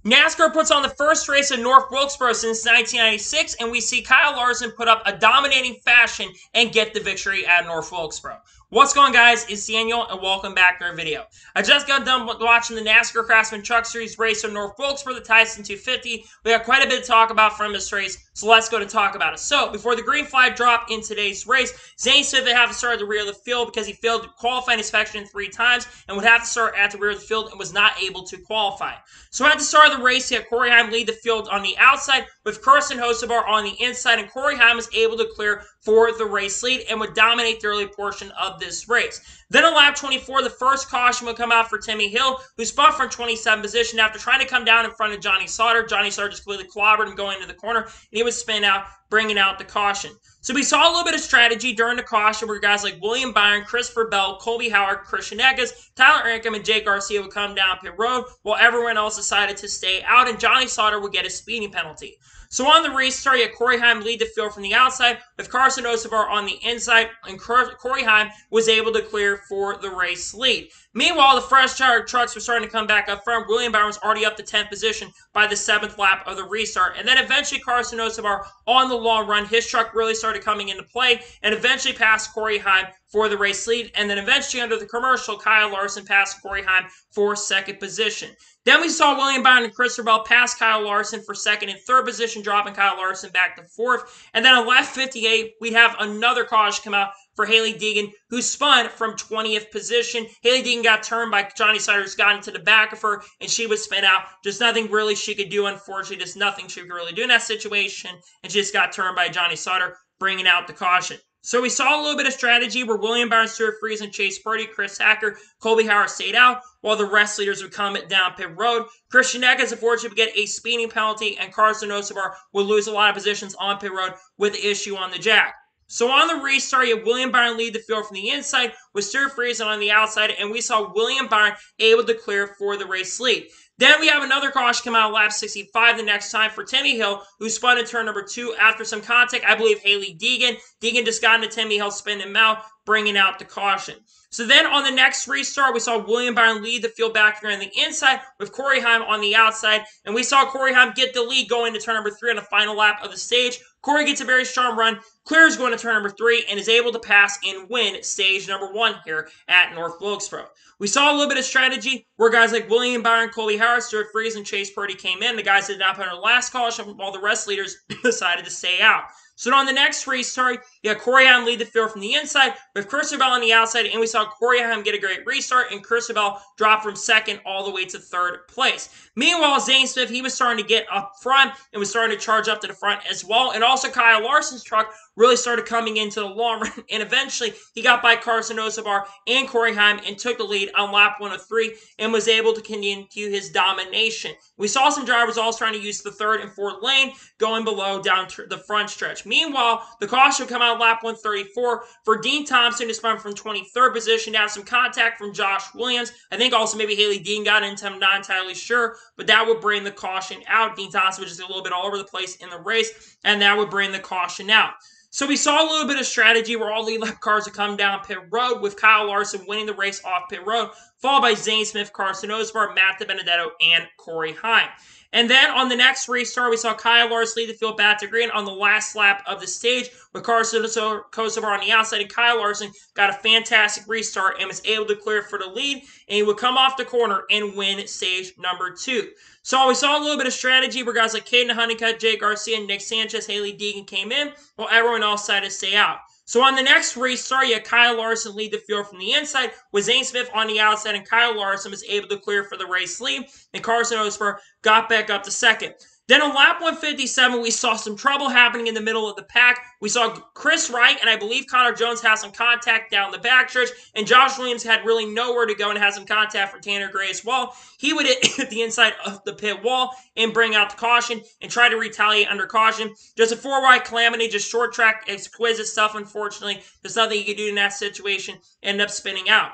NASCAR puts on the first race in North Wilkesboro since 1996, and we see Kyle Larson put up a dominating fashion and get the victory at North Wilkesboro. What's going on, guys? It's Daniel, and welcome back to our video. I just got done watching the NASCAR Craftsman Truck Series race in North Wilkesboro, the Tyson 250. We got quite a bit to talk about from this race, so let's go to talk about it. So, before the green flag dropped in today's race, Zane Smith would have to start at the rear of the field because he failed qualifying inspection 3 times and would have to start at the rear of the field and was not able to qualify. So at the start of the race, he had Corey Heim lead the field on the outside with Carson Hocevar on the inside, and Corey Heim was able to clear for the race lead and would dominate the early portion of this race. Then on lap 24, the first caution would come out for Timmy Hill, who spun from 27th position after trying to come down in front of Johnny Sauter. Johnny Sauter just completely clobbered him going into the corner, and he would spin out, bringing out the caution. So we saw a little bit of strategy during the caution where guys like William Byron, Christopher Bell, Colby Howard, Christian Eggers, Tyler Ankrum, and Jake Garcia would come down pit road while everyone else decided to stay out, and Johnny Sauter would get a speeding penalty. So on the restart, you had Corey Heim lead the field from the outside with Carson Hocevar on the inside, and Corey Heim was able to clear for the race lead. Meanwhile, the fresh tired trucks were starting to come back up front. William Byron was already up to 10th position by the 7th lap of the restart. And then eventually Carson Hocevar on the long run, his truck really started coming into play and eventually passed Corey Heim for the race lead. And then eventually under the commercial, Kyle Larson passed Corey Heim for 2nd position. Then we saw William Byron and Christopher Bell pass Kyle Larson for 2nd and 3rd position, dropping Kyle Larson back to 4th. And then on lap 58, we have another caution come out for Hailie Deegan, who spun from 20th position. Hailie Deegan got turned by Johnny Sauter, who's got into the back of her, and she was spin out. Just nothing really she could do, unfortunately. Just nothing she could really do in that situation, and she just got turned by Johnny Sauter, bringing out the caution. So we saw a little bit of strategy where William Byron, Stuart Friesen, Chase Purdy, Chris Hacker, Colby Howard stayed out, while the rest leaders would come down pit road. Christian Eggers, unfortunately, would get a speeding penalty, and Carson Hocevar would lose a lot of positions on pit road with the issue on the jack. So on the restart, you had William Byron lead the field from the inside with Stuart Friesen on the outside, and we saw William Byron able to clear for the race lead. Then we have another caution come out of lap 65 the next time for Timmy Hill, who spun in turn number 2 after some contact, I believe, Hailie Deegan. Deegan just got into Timmy Hill, spinning him out, bringing out the caution. So then on the next restart, we saw William Byron lead the field back here on the inside with Corey Heim on the outside, and we saw Corey Heim get the lead going to turn number 3 on the final lap of the stage. Corey gets a very strong run, clears going to turn number 3, and is able to pass and win stage number 1 here at North Wilkesboro. We saw a little bit of strategy where guys like William Byron, Colby Howard, Stuart Friesen, and Chase Purdy came in. The guys did not put on the last caution while the rest leaders decided to stay out. So on the next restart, you had Corey Heim lead the field from the inside with Christopher Bell on the outside, and we saw Corey Heim get a great restart, and Christopher Bell drop from 2nd all the way to 3rd place. Meanwhile, Zane Smith, he was starting to get up front and was starting to charge up to the front as well, and also Kyle Larson's truck really started coming into the long run, and eventually he got by Carson Hocevar and Corey Heim and took the lead on lap 103 and was able to continue his domination. We saw some drivers all trying to use the 3rd and 4th lane going below down to the front stretch. Meanwhile, the caution would come out lap 134 for Dean Thompson to spun from 23rd position. Now some contact from Josh Williams. I think also maybe Hailie Deegan got into him, not entirely sure, but that would bring the caution out. Dean Thompson was just a little bit all over the place in the race, and that would bring the caution out. So we saw a little bit of strategy where all lead lap cars would come down pit road with Kyle Larson winning the race off pit road, followed by Zane Smith, Carson Hocevar, Matt DiBenedetto, and Corey Heim. And then on the next restart, we saw Kyle Larson lead the field back to green on the last lap of the stage with Carson Hocevar on the outside, and Kyle Larson got a fantastic restart and was able to clear for the lead, and he would come off the corner and win stage number 2. So we saw a little bit of strategy where guys like Caden Honeycutt, Jake Garcia, Nick Sanchez, Hailie Deegan came in, while everyone else decided to stay out. So on the next restart, you had Kyle Larson lead the field from the inside with Zane Smith on the outside, and Kyle Larson was able to clear for the race lead, and Carson Hocevar got back up to 2nd. Then on lap 157, we saw some trouble happening in the middle of the pack. We saw Chris Wright and I believe Connor Jones have some contact down the backstretch, and Josh Williams had really nowhere to go and had some contact from Tanner Gray as well. He would hit the inside of the pit wall and bring out the caution and try to retaliate under caution. Just a 4-wide calamity, just short track, exquisite stuff, unfortunately. There's nothing you could do in that situation. Ended up spinning out.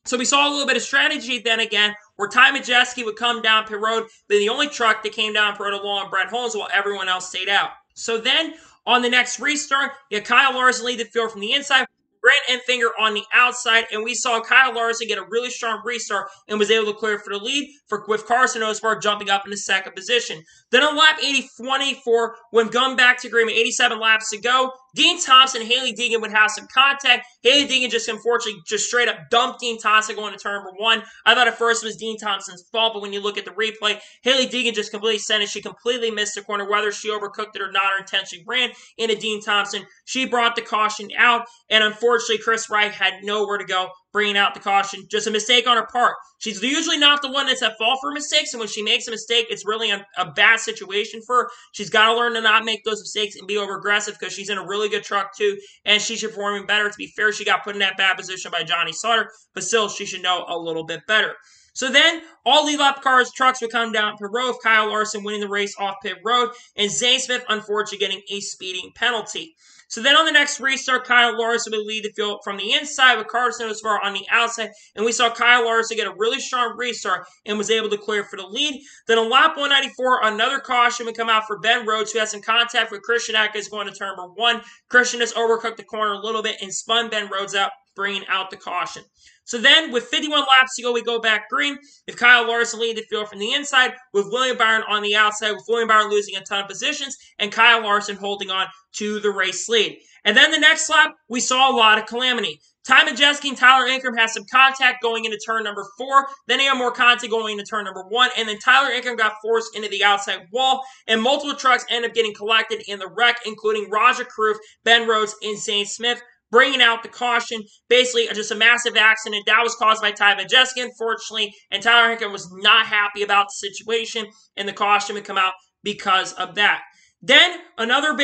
So we saw a little bit of strategy then again, where Ty Majeski would come down pit road, but the only truck that came down pit road along Brett Holmes while everyone else stayed out. So then, on the next restart, you had Kyle Larson lead the field from the inside Grant Enfinger on the outside, and we saw Kyle Larson get a really strong restart and was able to clear for the lead with Carson Osbar jumping up into second position. Then on lap 24, when going back to green with 87 laps to go, Dean Thompson and Hailie Deegan would have some contact. Hailie Deegan just unfortunately just straight up dumped Dean Thompson going to turn number 1. I thought at first it was Dean Thompson's fault, but when you look at the replay, Hailie Deegan just completely sent it. She completely missed the corner, whether she overcooked it or not, or intentionally ran into Dean Thompson. She brought the caution out, and unfortunately, Chris Wright had nowhere to go, bringing out the caution. Just a mistake on her part. She's usually not the one that's at fault for mistakes, and when she makes a mistake, it's really a bad situation for her. She's got to learn to not make those mistakes and be over-aggressive because she's in a really good truck, too, and she should perform better. To be fair, she got put in that bad position by Johnny Sauter, but still, she should know a little bit better. So then, all lead lap cars, trucks would come down pit road, Kyle Larson winning the race off pit road, and Zane Smith, unfortunately, getting a speeding penalty. So then on the next restart, Kyle Larson would lead the field from the inside with Carson Osbar on the outside. And we saw Kyle Larson get a really strong restart and was able to clear for the lead. Then on lap 194, another caution would come out for Ben Rhodes, who had some contact with Christian Eckes going to turn number 1. Christian just overcooked the corner a little bit and spun Ben Rhodes out, bringing out the caution. So then, with 51 laps to go, we go back green, with Kyle Larson leading the field from the inside, with William Byron on the outside, with William Byron losing a ton of positions, and Kyle Larson holding on to the race lead. And then the next lap, we saw a lot of calamity. Ty Majeski and Tyler Ankrum had some contact going into turn number 4. Then they had more contact going into turn number 1. And then Tyler Ankrum got forced into the outside wall. And multiple trucks ended up getting collected in the wreck, including Roger Kroof, Ben Rhodes, and Zane Smith, bringing out the caution. Basically, just a massive accident that was caused by Ty Majeski, unfortunately, and Tyler Ankrum was not happy about the situation, and the caution would come out because of that. Then, another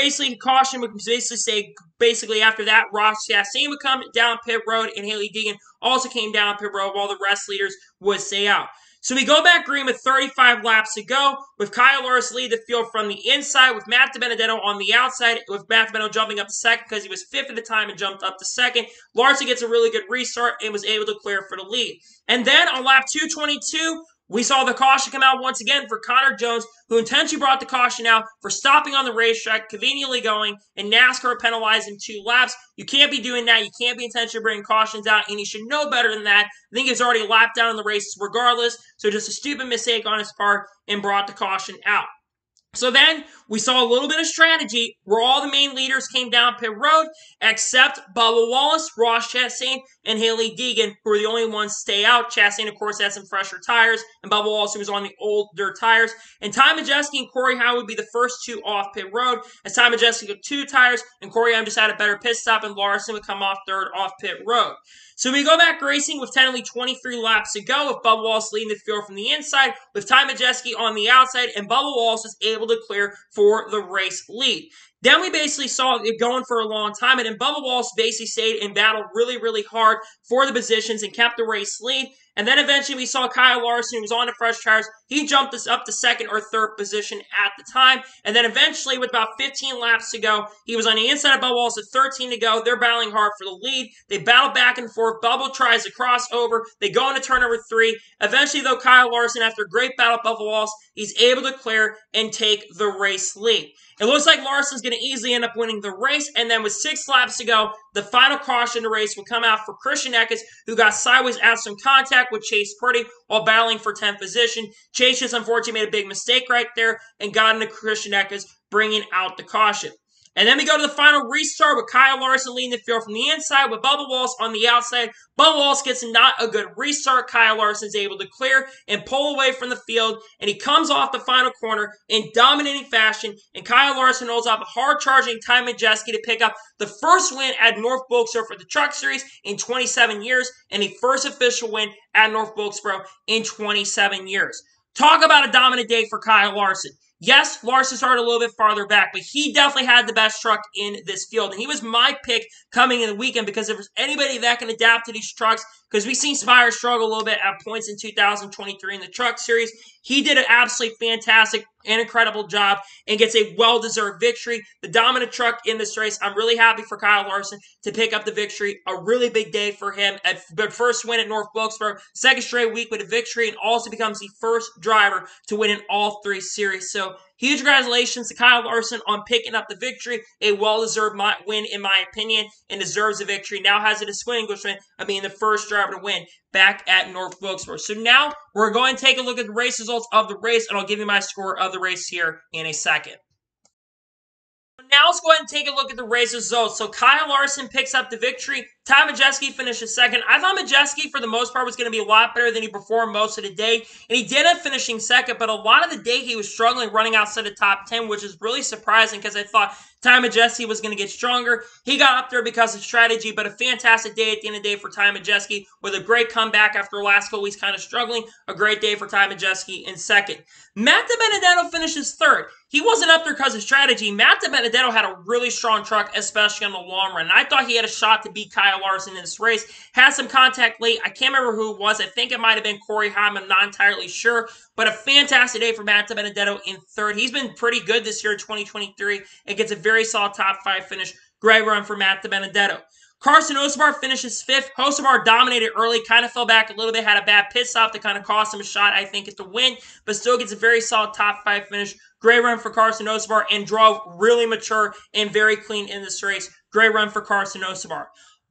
caution would say, after that, Ross Chastain would come down pit road, and Hailie Deegan also came down pit road while the rest leaders would stay out. So we go back green with 35 laps to go, with Kyle Larson lead the field from the inside, with Matt DiBenedetto on the outside, with Matt DiBenedetto jumping up to second because he was 5th at the time and jumped up to second. Larson gets a really good restart and was able to clear for the lead. And then on lap 222, we saw the caution come out once again for Connor Jones, who intentionally brought the caution out for stopping on the racetrack, conveniently going, and NASCAR penalized him 2 laps. You can't be doing that. You can't be intentionally bringing cautions out, and he should know better than that. I think he was already lapped down in the race regardless, so just a stupid mistake on his part and brought the caution out. So then, we saw a little bit of strategy where all the main leaders came down pit road, except Bubba Wallace, Ross Chastain, and Hailie Deegan, who were the only ones to stay out. Chastain, of course, had some fresher tires, and Bubba Wallace, who was on the older tires. And Ty Majeski and Corey Howard would be the first 2 off pit road, as Ty Majeski got 2 tires, and Corey Howard just had a better pit stop, and Larson would come off 3rd off pit road. So we go back racing with technically 23 laps to go, with Bubba Wallace leading the field from the inside, with Ty Majeski on the outside, and Bubba Wallace was able to clear for the race lead. Then we basically saw it going for a long time, and then Bubba Wallace basically stayed and battled really, really hard for the positions and kept the race lead. And then eventually we saw Kyle Larson, who was on the fresh tires. He jumped us up to 2nd or 3rd position at the time. And then eventually, with about 15 laps to go, he was on the inside of Bubba Wallace with 13 to go. They're battling hard for the lead. They battle back and forth. Bubba tries to cross over. They go into turn number 3. Eventually, though, Kyle Larson, after a great battle with Bubba Wallace, he's able to clear and take the race lead. It looks like Larson's going to easily end up winning the race, and then with 6 laps to go, the final caution in the race will come out for Christian Eckes, who got sideways at some contact with Chase Purdy while battling for 10th position. Chase just unfortunately made a big mistake right there and got into Christian Eckes, bringing out the caution. And then we go to the final restart with Kyle Larson leading the field from the inside with Bubba Wallace on the outside. Bubba Wallace gets not a good restart. Kyle Larson's able to clear and pull away from the field, and he comes off the final corner in dominating fashion, and Kyle Larson holds off a hard-charging Ty Majeski to pick up the first win at North Wilkesboro for the Truck Series in 27 years, and the first official win at North Wilkesboro in 27 years. Talk about a dominant day for Kyle Larson. Yes, Larson started a little bit farther back, but he definitely had the best truck in this field. And he was my pick coming in the weekend because if there's anybody that can adapt to these trucks, because we've seen Spire struggle a little bit at points in 2023 in the Truck Series. He did an absolutely fantastic and incredible job and gets a well-deserved victory. The dominant truck in this race. I'm really happy for Kyle Larson to pick up the victory. A really big day for him. The first win at North Wilkesboro, 2nd straight week with a victory, and also becomes the first driver to win in all 3 series. So Huge congratulations to Kyle Larson on picking up the victory. A well-deserved win, in my opinion, and deserves a victory. Now has a distinguishment of being the first driver to win back at North Wilkesboro. So now we're going to take a look at the race results of the race, and I'll give you my score of the race here in a second. Now let's go ahead and take a look at the race results. So Kyle Larson picks up the victory. Ty Majeski finishes second. I thought Majeski, for the most part, was going to be a lot better than he performed most of the day. And he did end up finishing second, but a lot of the day he was struggling running outside the top 10, which is really surprising because I thought Ty Majeski was going to get stronger. He got up there because of strategy, but a fantastic day at the end of the day for Ty Majeski with a great comeback after the last couple weeks kind of struggling. A great day for Ty Majeski in second. Matt DiBenedetto finishes third. He wasn't up there because of strategy. Matt DiBenedetto had a really strong truck, especially on the long run. And I thought he had a shot to beat Kyle Larson in this race. Had some contact late. I can't remember who it was. I think it might have been Corey Heim. I'm not entirely sure. But a fantastic day for Matt DiBenedetto in third. He's been pretty good this year in 2023 and gets a very solid top 5 finish. Great run for Matt DiBenedetto. Carson Hocevar finishes fifth. Hocevar dominated early, kind of fell back a little bit, had a bad pit stop that kind of cost him a shot, I think, at the win, but still gets a very solid top 5 finish. Great run for Carson Hocevar and drove really mature and very clean in this race. Great run for Carson Hocevar.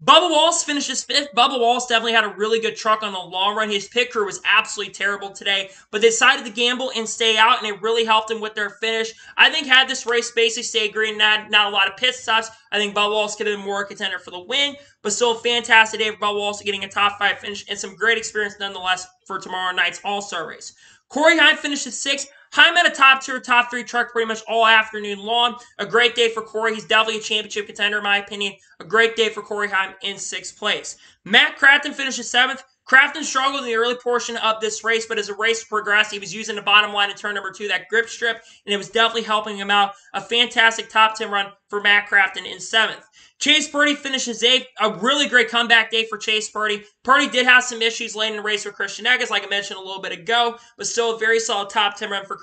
Bubba Wallace finishes fifth. Bubba Wallace definitely had a really good truck on the long run. His pit crew was absolutely terrible today, but they decided to gamble and stay out, and it really helped him with their finish. I think had this race basically stayed green, not a lot of pit stops, I think Bubba Wallace could have been more a contender for the win, but still a fantastic day for Bubba Wallace getting a top 5 finish and some great experience nonetheless for tomorrow night's All-Star race. Corey Heim finishes sixth. Heim had a top 2 or top 3 truck pretty much all afternoon long. A great day for Corey. He's definitely a championship contender in my opinion. A great day for Corey Heim in 6th place. Matt Crafton finishes 7th. Crafton struggled in the early portion of this race, but as the race progressed, he was using the bottom line in turn number 2, that grip strip, and it was definitely helping him out. A fantastic top 10 run for Matt Crafton in 7th. Chase Purdy finishes 8th. A really great comeback day for Chase Purdy. Purdy did have some issues late in the race with Christian Eggers, like I mentioned a little bit ago, but still a very solid top 10 run for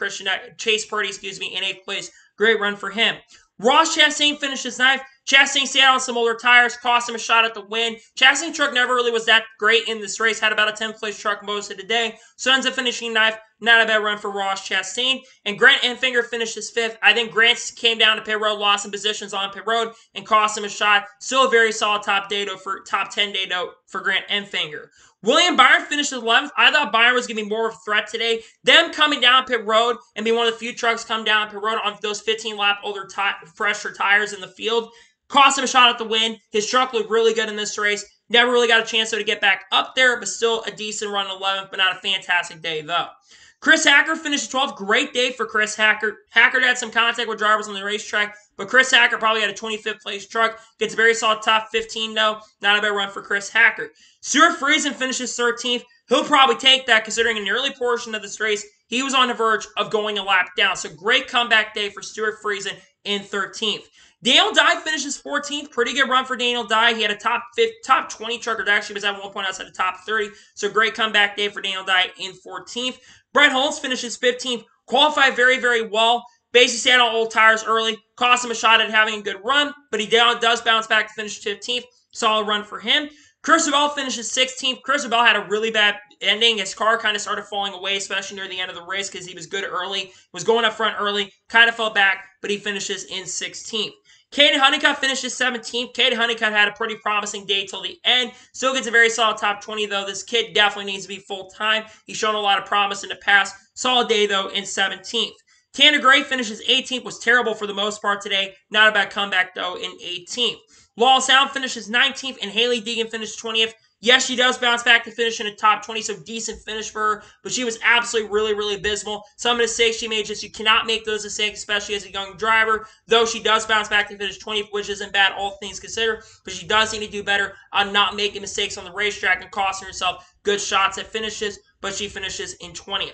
Chase Purdy, in 8th place. Great run for him. Ross Chastain finishes 9th. Chastain stayed on some older tires, cost him a shot at the win. Chastain's truck never really was that great in this race, had about a 10th place truck most of the day, so ends up finishing 9th. Not a bad run for Ross Chastain. And Grant Enfinger finishes 5th. I think Grant came down to pit road, lost some positions on pit road, and cost him a shot. Still a very solid top 10 day for Grant Enfinger. William Byron finishes 11th. I thought Byron was going to be more of a threat today. Them coming down pit road and being one of the few trucks come down pit road on those 15-lap older fresher tires in the field cost him a shot at the win. His truck looked really good in this race. Never really got a chance though to get back up there, but still a decent run 11th, but not a fantastic day though. Chris Hacker finished 12th. Great day for Chris Hacker. Hacker had some contact with drivers on the racetrack, but Chris Hacker probably had a 25th place truck. Gets a very solid top 15 though. Not a bad run for Chris Hacker. Stuart Friesen finishes 13th. He'll probably take that considering in the early portion of this race, he was on the verge of going a lap down. So great comeback day for Stuart Friesen in 13th. Daniel Dye finishes 14th. Pretty good run for Daniel Dye. He had a top 20 truck, or actually was at one point outside the top 30. So great comeback day for Daniel Dye in 14th. Brett Holmes finishes 15th. Qualified very, very well. Basically stayed on old tires early. Cost him a shot at having a good run, but he does bounce back to finish 15th. Solid run for him. Chris Bell finishes 16th. Chris Bell had a really bad ending. His car kind of started falling away, especially near the end of the race because he was good early. Was going up front early. Kind of fell back, but he finishes in 16th. Caden Honeycutt finishes 17th. Caden Honeycutt had a pretty promising day till the end. Still gets a very solid top 20, though. This kid definitely needs to be full-time. He's shown a lot of promise in the past. Solid day, though, in 17th. Tanner Gray finishes 18th. Was terrible for the most part today. Not a bad comeback, though, in 18th. Lawel Sound finishes 19th, and Haley Deegan finishes 20th. Yes, she does bounce back to finish in the top 20, so decent finish for her, but she was absolutely really, really abysmal. Some of the mistakes she made, you cannot make those mistakes, especially as a young driver, though she does bounce back to finish 20th, which isn't bad, all things considered, but she does need to do better on not making mistakes on the racetrack and costing herself good shots at finishes, but she finishes in 20th.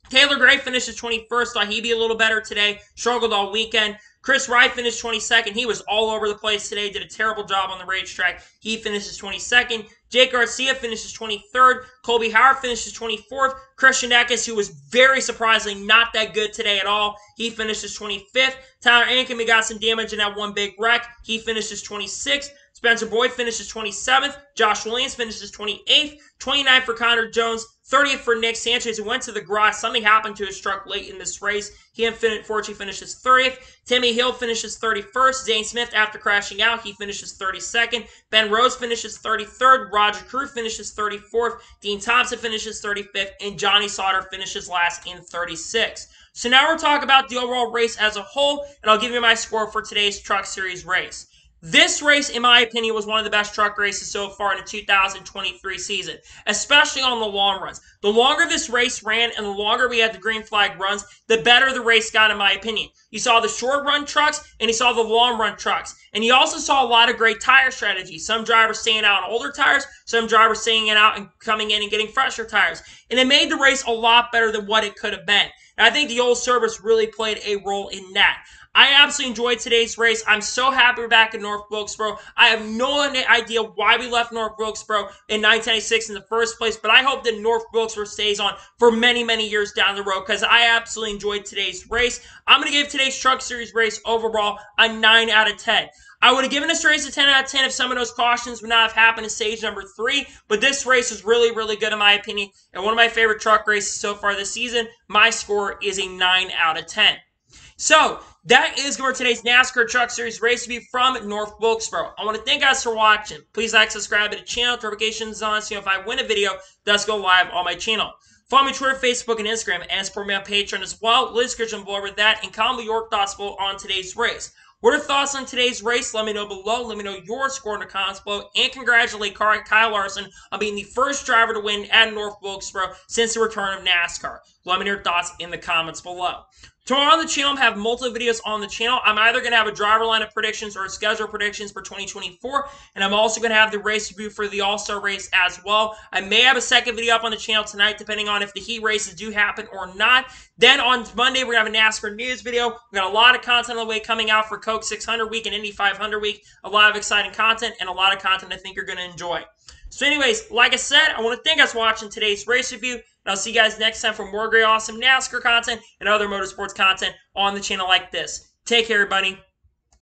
Taylor Gray finishes 21st. Thought he'd be a little better today. Struggled all weekend. Chris Wright finished 22nd. He was all over the place today. Did a terrible job on the racetrack. He finishes 22nd. Jake Garcia finishes 23rd. Colby Howard finishes 24th. Christian Eckes, who was very surprisingly not that good today at all, he finishes 25th. Tyler Ankeny got some damage in that one big wreck. He finishes 26th. Spencer Boyd finishes 27th. Josh Williams finishes 28th. 29th for Connor Jones. 30th for Nick Sanchez, who went to the garage. Something happened to his truck late in this race. He unfortunately finishes 30th. Timmy Hill finishes 31st. Zane Smith, after crashing out, he finishes 32nd. Ben Rose finishes 33rd. Roger Crew finishes 34th. Dean Thompson finishes 35th. And Johnny Sauter finishes last in 36th. So now we're talking about the overall race as a whole, and I'll give you my score for today's Truck Series race. This race, in my opinion, was one of the best truck races so far in the 2023 season, especially on the long runs. The longer this race ran and the longer we had the green flag runs, the better the race got, in my opinion. You saw the short run trucks and you saw the long run trucks. And you also saw a lot of great tire strategies. Some drivers staying out on older tires, some drivers staying out and coming in and getting fresher tires. And it made the race a lot better than what it could have been. And I think the old service really played a role in that. I absolutely enjoyed today's race. I'm so happy we're back in North Wilkesboro. I have no idea why we left North Wilkesboro in 1996 in the first place, but I hope that North Wilkesboro stays on for many, many years down the road because I absolutely enjoyed today's race. I'm going to give today's Truck Series race overall a 9 out of 10. I would have given this race a 10 out of 10 if some of those cautions would not have happened in stage number 3, but this race is really, really good in my opinion, and one of my favorite truck races so far this season. My score is a 9 out of 10. So, that is for today's NASCAR Truck Series race review from North Wilkesboro. I want to thank you guys for watching. Please like, subscribe to the channel, notifications on, so if I win a video, it does go live on my channel. Follow me on Twitter, Facebook, and Instagram, and support me on Patreon as well. Link description below over that, and comment your thoughts below on today's race. What are your thoughts on today's race? Let me know below. Let me know your score in the comments below. And congratulate Kyle Larson on being the first driver to win at North Wilkesboro since the return of NASCAR. Let me know your thoughts in the comments below. Tomorrow on the channel, I have multiple videos on the channel. I'm either going to have a driver lineup predictions or a schedule predictions for 2024, and I'm also going to have the race review for the All-Star race as well. I may have a second video up on the channel tonight, depending on if the heat races do happen or not. Then on Monday, we're going to have a NASCAR news video. We've got a lot of content on the way coming out for Coke 600 week and Indy 500 week. A lot of exciting content and a lot of content I think you're going to enjoy. So anyways, like I said, I want to thank you guys for watching today's race review. And I'll see you guys next time for more great, awesome NASCAR content and other motorsports content on the channel like this. Take care, everybody.